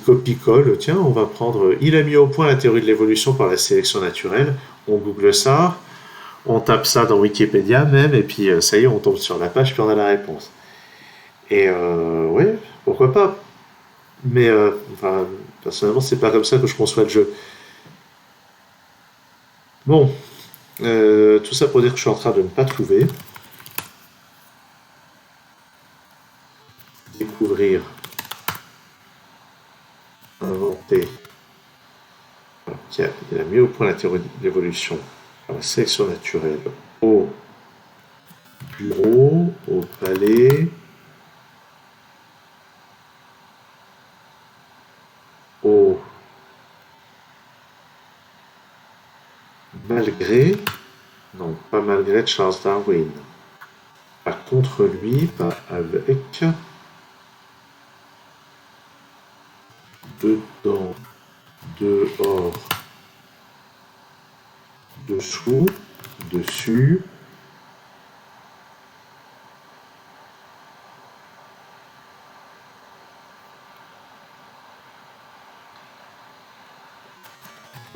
copient-collent. Tiens, on va prendre. Il a mis au point la théorie de l'évolution par la sélection naturelle. On google ça. On tape ça dans Wikipédia même, et puis ça y est, on tombe sur la page, puis on a la réponse. Et oui, pourquoi pas. Mais enfin, personnellement, c'est pas comme ça que je conçois le jeu. Bon, tout ça pour dire que je suis en train de ne pas trouver. Découvrir, inventer. Il a mis au point la théorie de l'évolution, la sélection naturelle, au bureau, au palais, au malgré, non, pas malgré Charles Darwin, pas contre lui, pas avec, dedans, dehors, dessous, dessus,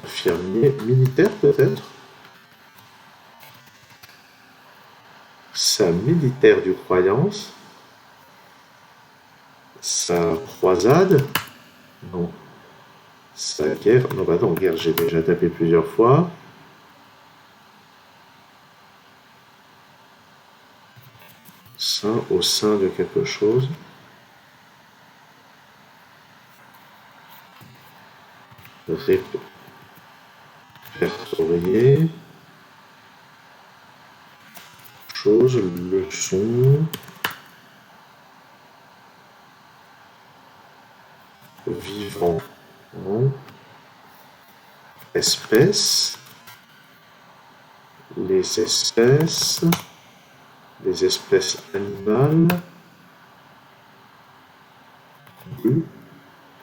infirmier, militaire peut-être, sa militaire du croyance, sa croisade, non, sa guerre, non bah non, guerre j'ai déjà tapé plusieurs fois, sein au sein de quelque chose, répertorier, chose, leçon, vivant, non, espèce, les espèces animales, B.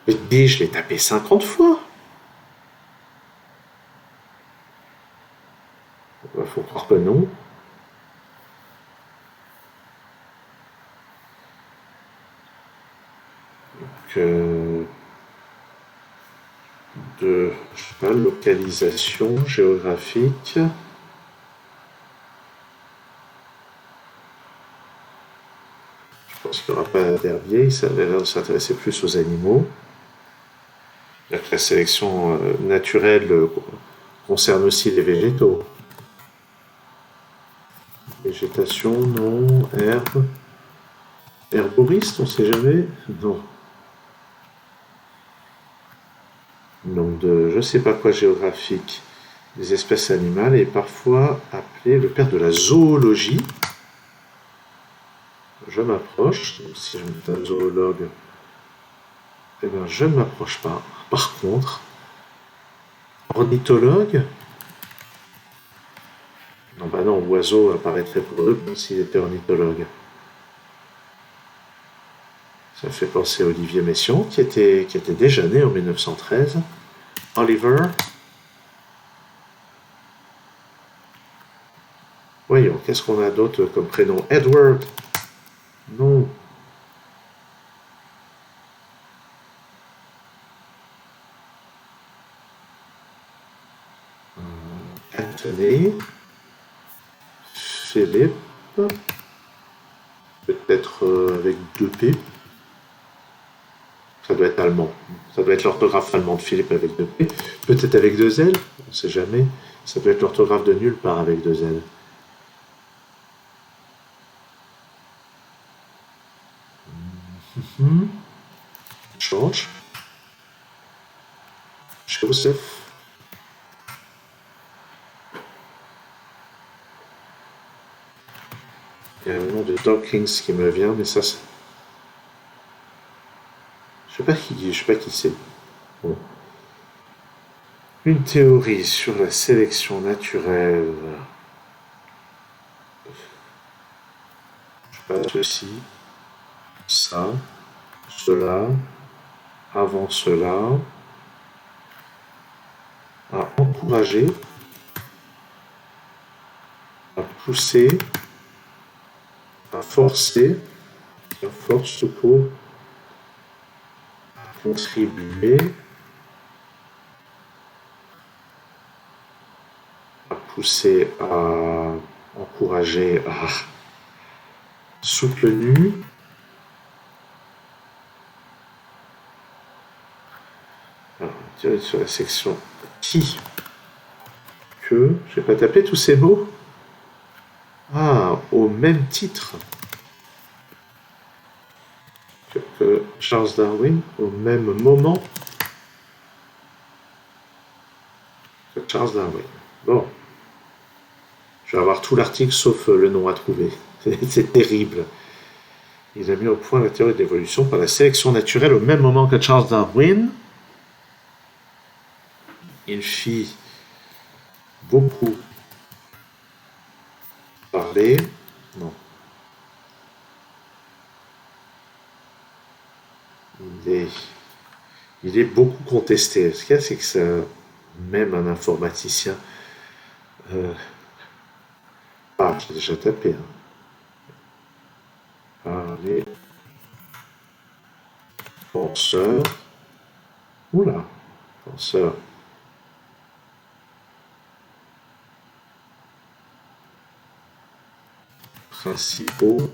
Mais B, je l'ai tapé 50 fois. Faut croire que non. Que de, je sais pas, localisation géographique. Je pense qu'il n'y aura pas d'herbier, il s'avérait de s'intéresser plus aux animaux. La sélection naturelle concerne aussi les végétaux. Végétation, non. Herbe. Herboriste, on sait jamais. Non. Donc de je sais pas quoi géographique, des espèces animales est parfois appelé le père de la zoologie. Je m'approche, si je me un zoologue, eh bien je ne m'approche pas. Par contre, ornithologue, non bah non, oiseau apparaîtrait pour eux comme s'il était ornithologue. Ça fait penser à Olivier Messiaen, qui était déjà né en 1913. Oliver. Voyons, qu'est-ce qu'on a d'autre comme prénom? Edward. Non. Anthony. Philippe. Peut-être avec deux P. Ça doit être allemand. Ça doit être l'orthographe allemand de Philippe avec deux P. Peut-être avec deux L. On ne sait jamais. Ça peut être l'orthographe de nulle part avec deux L. George. Joseph. Il y a un nom de Dawkins qui me vient, mais ça, je sais pas qui c'est. Bon. Une théorie sur la sélection naturelle. Je sais pas, ceci, ça, cela, avant cela, à encourager, à pousser, à forcer, à force pour contribuer, à poussé, a encouragé, a soutenu. Alors, direct sur la section qui, que, je vais pas taper tous ces mots. Ah, au même titre que Charles Darwin, au même moment que Charles Darwin. Bon, je vais avoir tout l'article sauf le nom à trouver. C'est terrible. Il a mis au point la théorie de l'évolution par la sélection naturelle au même moment que Charles Darwin. Il fit beaucoup parler. Non. Il est beaucoup contesté. Ce qu'il y a, c'est que ça, même un informaticien. J'ai déjà tapé. Hein. Parler. Penseur. Oula. Penseur. Principaux.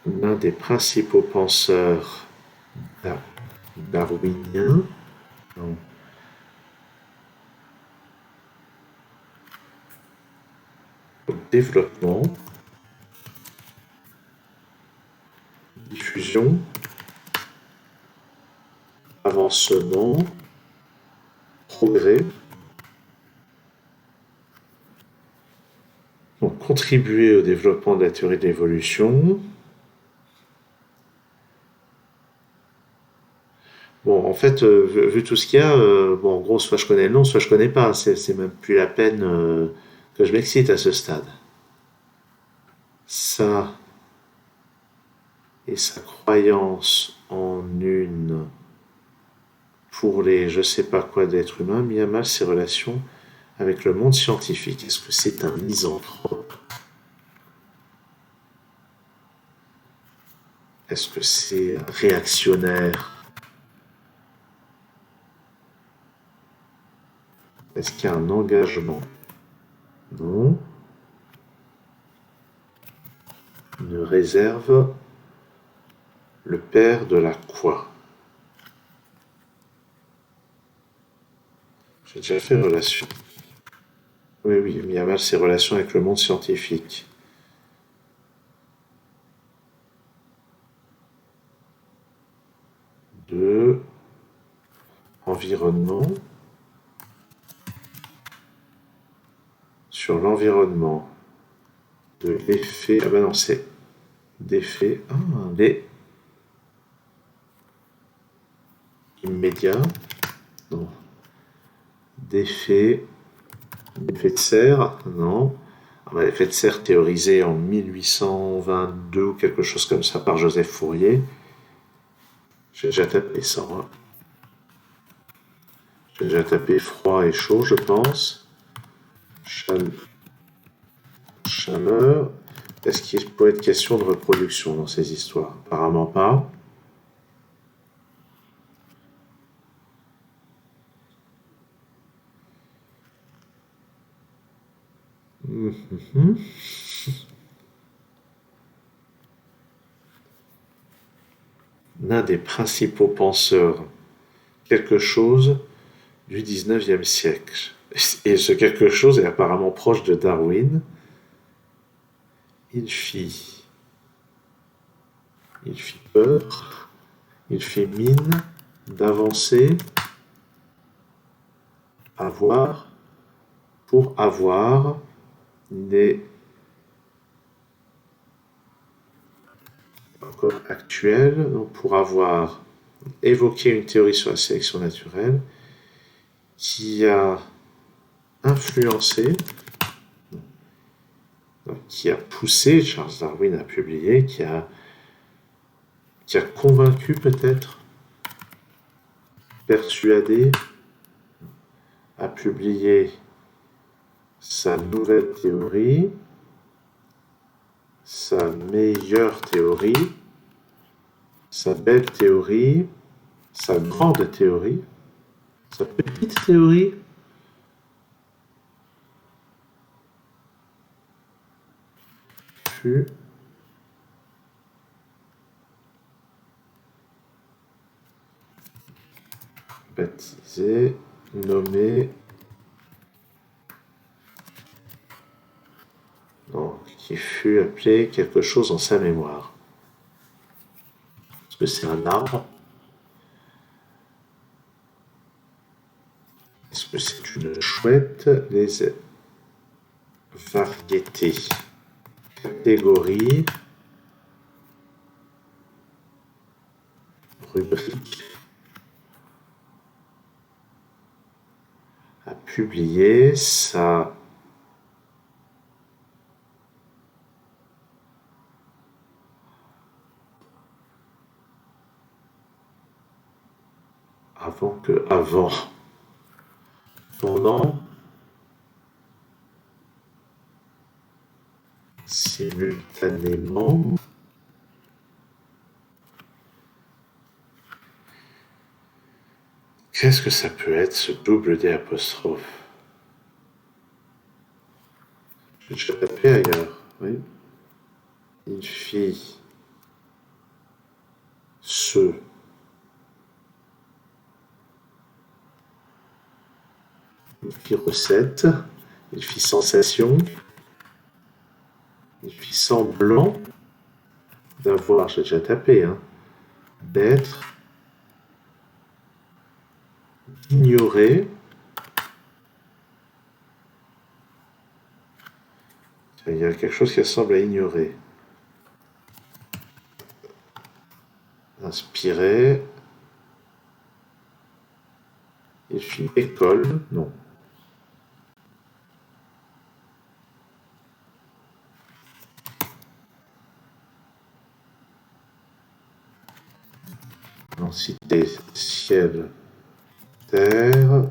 L'un des principaux penseurs darwiniens. Non. Développement, diffusion, avancement, progrès. Donc, contribuer au développement de la théorie de l'évolution. Bon, en fait, vu tout ce qu'il y a, bon, en gros, soit je connais le nom, soit je connais pas. C'est même plus la peine que je m'excite à ce stade. Ça et sa croyance en une pour les je sais pas quoi d'être humain mis à mal ses relations avec le monde scientifique. Est-ce que c'est un misanthrope? Est-ce que c'est un réactionnaire? Est-ce qu'il y a un engagement? Non. Une réserve. Le père de la quoi? J'ai déjà fait relation. Oui, oui, mis à mal ses relations avec le monde scientifique. De environnement. Sur l'environnement. De l'effet. Ah ben non, c'est d'effet. Ah, les immédiats. Non. D'effet. L'effet de serre. Non. Ah ben, l'effet de serre théorisé en 1822 ou quelque chose comme ça par Joseph Fourier. J'ai déjà tapé ça. Hein. J'ai déjà tapé froid et chaud, je pense. Chaleur. Est-ce qu'il peut être question de reproduction dans ces histoires? Apparemment pas. L'un des principaux penseurs, quelque chose du 19e siècle. Et ce quelque chose est apparemment proche de Darwin. Il fit peur, il fit mine d'avancer, avoir, pour avoir, des encore actuel, donc pour avoir évoqué une théorie sur la sélection naturelle qui a influencé, qui a poussé, Charles Darwin a publié, qui a convaincu peut-être, persuadé, a publié sa nouvelle théorie, sa meilleure théorie, sa belle théorie, sa grande théorie, sa petite théorie. confus. Baptisé, nommé. Non, qui fut appelé quelque chose en sa mémoire. Est-ce que c'est un arbre? Est-ce que c'est une chouette? Les variétés. Catégorie. Rubrique. À publier, ça. Avant. Pendant. Simultanément. Qu'est-ce que ça peut être, ce double D apostrophe? Je vais taper ailleurs, oui. Une fille se une fille recette, une fille sensation, une fille semblant d'avoir, j'ai déjà tapé, hein, d'être, ignoré. Il y a quelque chose qui ressemble à ignorer. Inspirer. Une fille école, non. Cité, ciel, terre,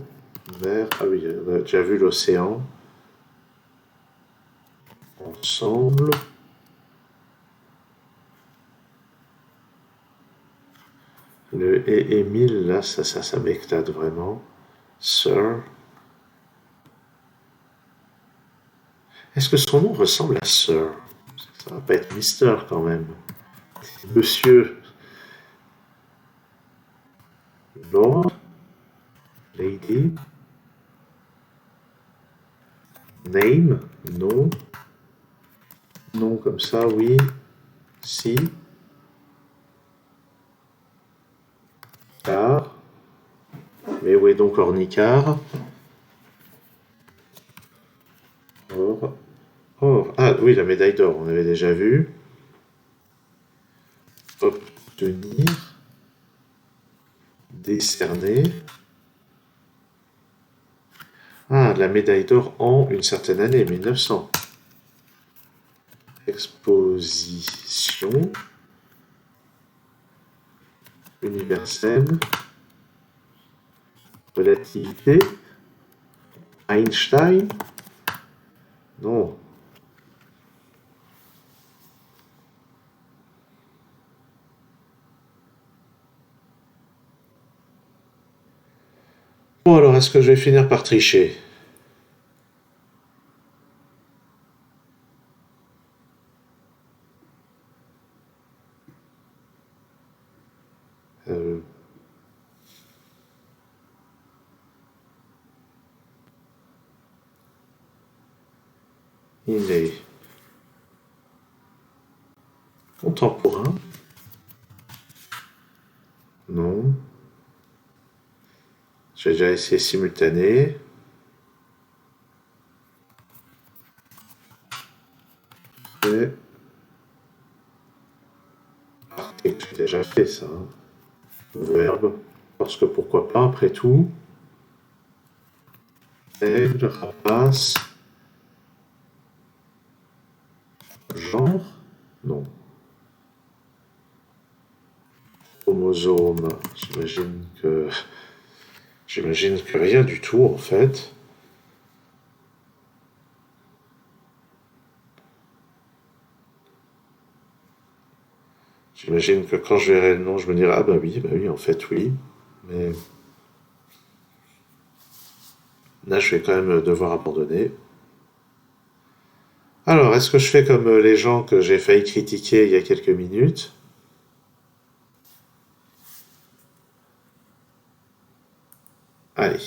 mer. Ah oui, on a déjà vu l'océan. Ensemble. Le et Émile, là, ça m'éclate vraiment. Sir. Est-ce que son nom ressemble à Sir? Ça va pas être Mister quand même. Monsieur. Lord. Lady. Name. Non. Non comme ça, oui. Si. Car. Mais où est donc Ornicard? Or. Or. Ah oui, la médaille d'or, on avait déjà vu. Obtenir. Décerner. Ah, la médaille d'or en une certaine année, 1900. Exposition universelle. Relativité. Einstein. Non. Bon alors, est-ce que je vais finir par tricher? euh, Inné. Contemporain. Non. J'ai déjà essayé simultané. Et... Article, j'ai déjà fait ça. Hein. Verbe. Parce que pourquoi pas, après tout. Aigle, rapace. Genre. Non. Chromosome. J'imagine que rien du tout, en fait. J'imagine que quand je verrai le nom, je me dirai, ah bah oui, en fait, oui. Mais là, je vais quand même devoir abandonner. Alors, est-ce que je fais comme les gens que j'ai failli critiquer il y a quelques minutes? Allez,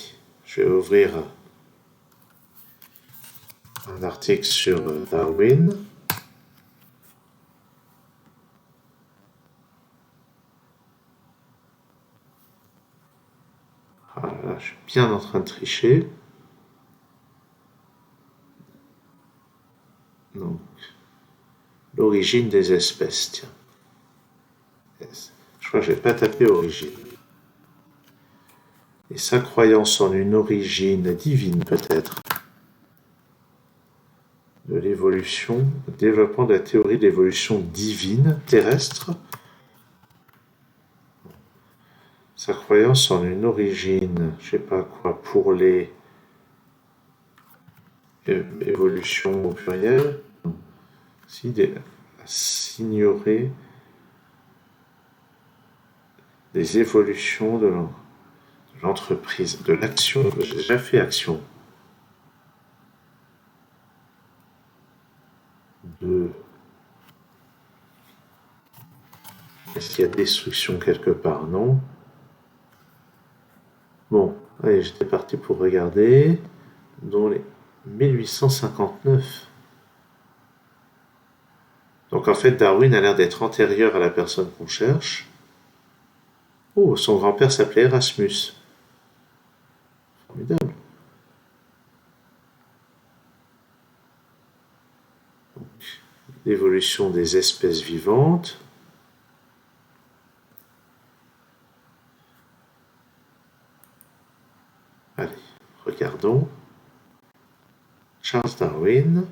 je vais ouvrir un article sur Darwin. Ah là, je suis bien en train de tricher. Donc, l'origine des espèces, tiens. Yes. Je crois que je n'ai pas tapé origine. Et sa croyance en une origine divine, peut-être, de l'évolution, développement de la théorie de l'évolution divine terrestre. Sa croyance en une origine, je sais pas quoi, pour les évolutions au pluriel, si s'ignorer des évolutions de l'entreprise, de l'action. J'ai déjà fait action. De... Est-ce qu'il y a destruction quelque part? Non. Bon, allez, j'étais parti pour regarder. Dans les 1859. Donc en fait, Darwin a l'air d'être antérieur à la personne qu'on cherche. Oh, son grand-père s'appelait Erasmus. Formidable. L'évolution des espèces vivantes. Allez, regardons. Charles Darwin,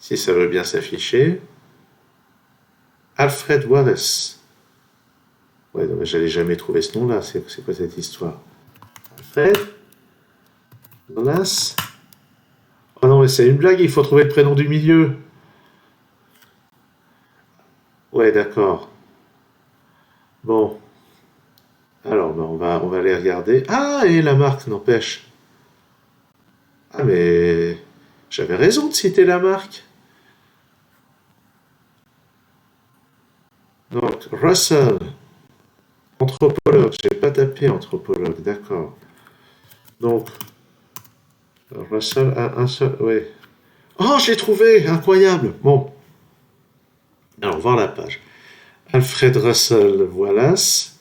si ça veut bien s'afficher. Alfred Wallace. Ouais, non, mais j'allais jamais trouver ce nom-là. C'est quoi cette histoire? Alfred Wallace. Oh non, mais c'est une blague, il faut trouver le prénom du milieu. Ouais, d'accord. Bon, alors ben, on va aller regarder. Ah, et la marque n'empêche. Ah, mais j'avais raison de citer la marque. Donc, Russell, anthropologue. J'ai pas tapé anthropologue, d'accord. Donc, Russell a un seul. Ouais. Oh, j'ai trouvé! Incroyable! Bon, alors, voir la page. Alfred Russel Wallace.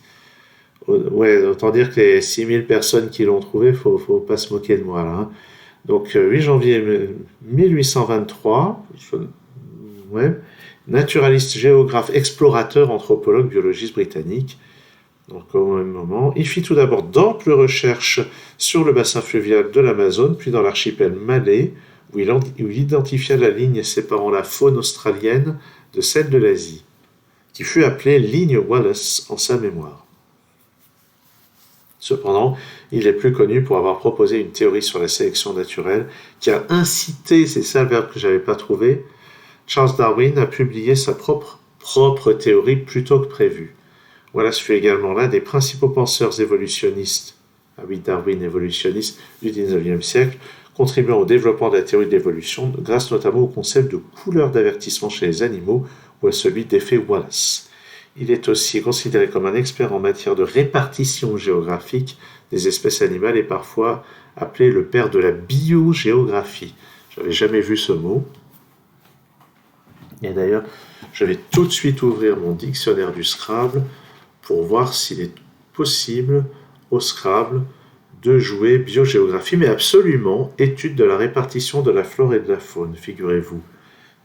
Ouais, autant dire que les 6000 personnes qui l'ont trouvé, faut pas se moquer de moi là, hein. Donc, 8 janvier 1823, ouais, naturaliste, géographe, explorateur, anthropologue, biologiste britannique. Donc, au même moment, il fit tout d'abord d'amples recherches sur le bassin fluvial de l'Amazone, puis dans l'archipel malais, où il identifia la ligne séparant la faune australienne de celle de l'Asie, qui fut appelée ligne Wallace en sa mémoire. Cependant, il est plus connu pour avoir proposé une théorie sur la sélection naturelle qui a incité, c'est ça le verbe que j'avais pas trouvé, Charles Darwin à publier sa propre théorie plus tôt que prévu. Wallace fut également l'un des principaux penseurs évolutionnistes, ah oui, Darwin évolutionniste du XIXe siècle, contribuant au développement de la théorie de l'évolution grâce notamment au concept de couleur d'avertissement chez les animaux ou à celui d'effet Wallace. Il est aussi considéré comme un expert en matière de répartition géographique des espèces animales et parfois appelé le père de la biogéographie. J'avais jamais vu ce mot. Et d'ailleurs, je vais tout de suite ouvrir mon dictionnaire du Scrabble pour voir s'il est possible au Scrabble de jouer biogéographie, mais absolument étude de la répartition de la flore et de la faune, figurez-vous.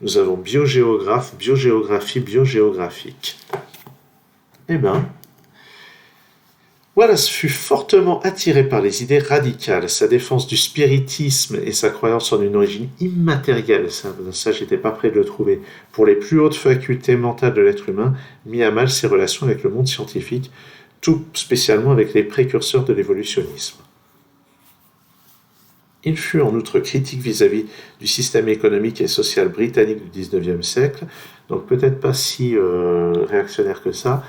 Nous avons biogéographe, biogéographie, biogéographique. Eh bien, Wallace fut fortement attiré par les idées radicales, sa défense du spiritisme et sa croyance en une origine immatérielle, ça j'étais pas prêt de le trouver, pour les plus hautes facultés mentales de l'être humain, mit à mal ses relations avec le monde scientifique, tout spécialement avec les précurseurs de l'évolutionnisme. Il fut en outre critique vis-à-vis du système économique et social britannique du XIXe siècle, donc peut-être pas si réactionnaire que ça,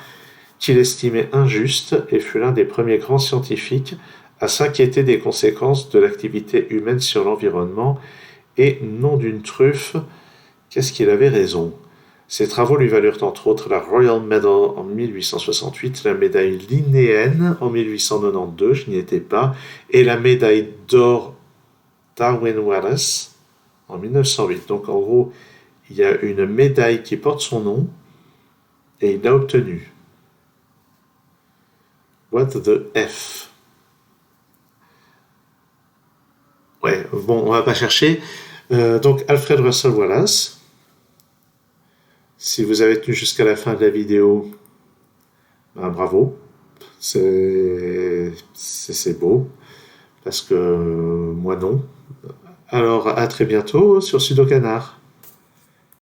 qu'il estimait injuste et fut l'un des premiers grands scientifiques à s'inquiéter des conséquences de l'activité humaine sur l'environnement et non d'une truffe. Qu'est-ce qu'il avait raison? Ses travaux lui valurent entre autres la Royal Medal en 1868, la médaille Linnéenne en 1892, je n'y étais pas, et la médaille d'or Darwin Wallace en 1908. Donc en gros, il y a une médaille qui porte son nom et il l'a obtenue. What the F? Ouais, bon, on va pas chercher. Donc Alfred Russel Wallace. Si vous avez tenu jusqu'à la fin de la vidéo, ben, bravo. C'est beau. Parce que moi non. Alors à très bientôt sur Sudo Canard.